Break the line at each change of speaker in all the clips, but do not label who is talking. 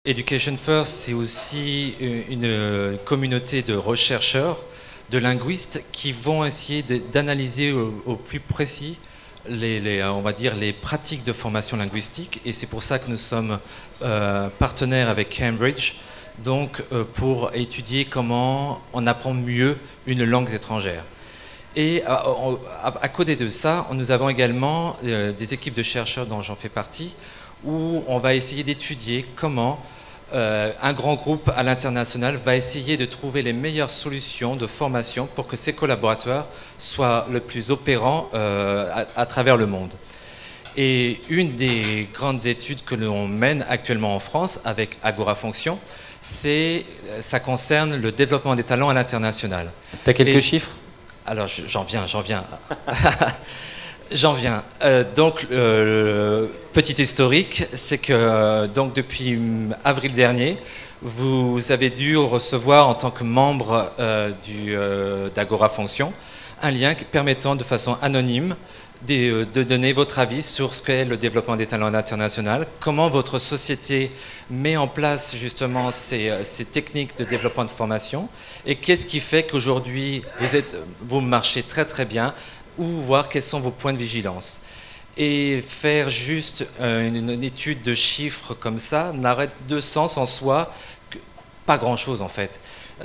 Education First, c'est aussi une communauté de chercheurs, de linguistes qui vont essayer d'analyser au plus précis on va dire, les pratiques de formation linguistique. Et c'est pour ça que nous sommes partenaires avec Cambridge, donc pour étudier comment on apprend mieux une langue étrangère. Et à côté de ça, nous avons également des équipes de chercheurs dont j'en fais partie, où on va essayer d'étudier comment un grand groupe à l'international va essayer de trouver les meilleures solutions de formation pour que ses collaborateurs soient le plus opérants à travers le monde. Et une des grandes études que l'on mène actuellement en France avec Agora Fonction, ça concerne le développement des talents à l'international.
Tu as quelques chiffres?
Alors j'en viens. J'en viens. Donc, petit historique, c'est que donc, depuis avril dernier, vous avez dû recevoir en tant que membre d'Agora Fonction un lien permettant de façon anonyme de donner votre avis sur ce qu'est le développement des talents internationaux, comment votre société met en place justement ces techniques de développement de formation et qu'est-ce qui fait qu'aujourd'hui vous marchez très très bien, ou voir quels sont vos points de vigilance. Et faire juste une étude de chiffres comme ça n'aurait de sens en soi que pas grand-chose en fait.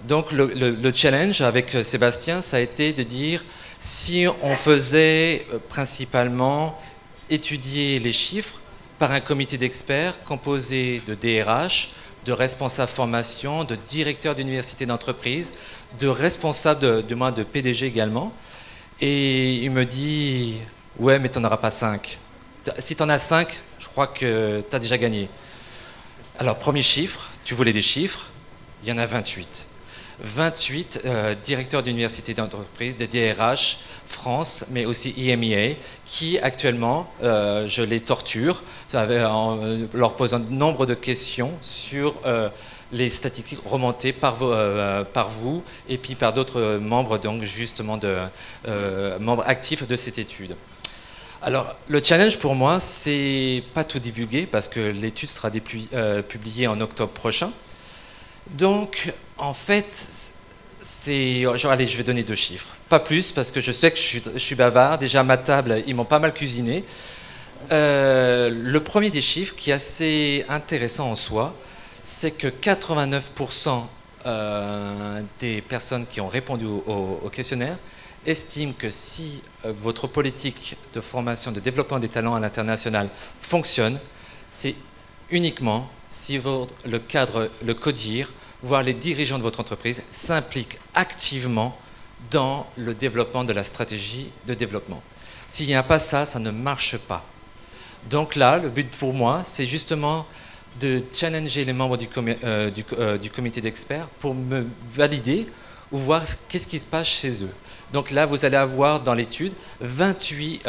Donc le challenge avec Sébastien, ça a été de dire si on faisait principalement étudier les chiffres par un comité d'experts composé de DRH, de responsables formation, de directeurs d'universités d'entreprise, de responsables de PDG également. Et il me dit, ouais, mais tu n'en auras pas 5. Si tu en as 5, je crois que tu as déjà gagné. Alors, premier chiffre, tu voulais des chiffres, il y en a 28. 28 directeurs d'universités d'entreprise, des DRH, France, mais aussi EMEA, qui actuellement, je les torture, en leur posant nombre de questions sur les statistiques remontées par vous et puis par d'autres membres, donc justement membres actifs de cette étude. Alors, le challenge pour moi, c'est pas tout divulguer parce que l'étude sera publiée en octobre prochain. Donc, en fait, allez, je vais donner 2 chiffres. Pas plus parce que je sais que je suis bavard. Déjà à ma table, ils m'ont pas mal cuisiné. Le premier des chiffres, qui est assez intéressant en soi, c'est que 89% des personnes qui ont répondu au questionnaire estiment que si votre politique de formation, de développement des talents à l'international fonctionne, c'est uniquement si le cadre, le CODIR, voire les dirigeants de votre entreprise s'impliquent activement dans le développement de la stratégie de développement. S'il n'y a pas ça, ça ne marche pas. Donc là, le but pour moi, c'est justement de challenger les membres du comité d'experts pour me valider ou voir qu'est-ce qui se passe chez eux. Donc là, vous allez avoir dans l'étude 28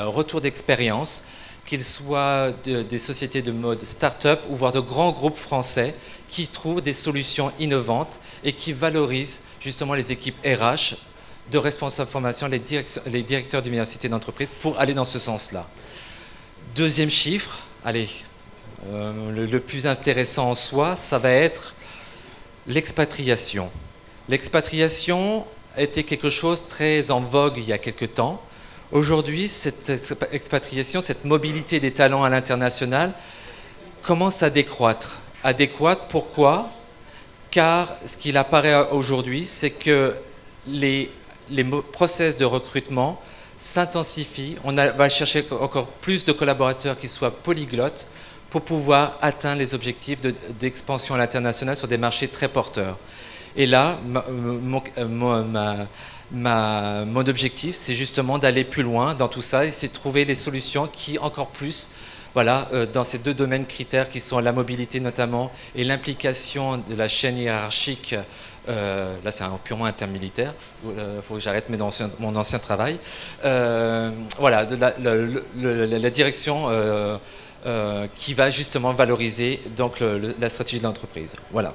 retours d'expérience, qu'ils soient des sociétés de mode start-up ou voire de grands groupes français qui trouvent des solutions innovantes et qui valorisent justement les équipes RH, de responsables formation, les directeurs d'universités d'entreprise pour aller dans ce sens-là. Deuxième chiffre, allez, le plus intéressant en soi, ça va être l'expatriation. L'expatriation était quelque chose très en vogue il y a quelque temps. Aujourd'hui, cette expatriation, cette mobilité des talents à l'international commence à décroître. À décroître, pourquoi? Car ce qu'il apparaît aujourd'hui, c'est que les process de recrutement s'intensifient. On va chercher encore plus de collaborateurs qui soient polyglottes pour pouvoir atteindre les objectifs d'expansion à l'international sur des marchés très porteurs. Et là, mon objectif, c'est justement d'aller plus loin dans tout ça et c'est de trouver les solutions qui, encore plus, voilà, dans ces 2 domaines critères qui sont la mobilité notamment et l'implication de la chaîne hiérarchique, là c'est purement intermilitaire, il faut que j'arrête mon ancien travail, voilà, la direction qui va justement valoriser donc, la stratégie de l'entreprise. Voilà.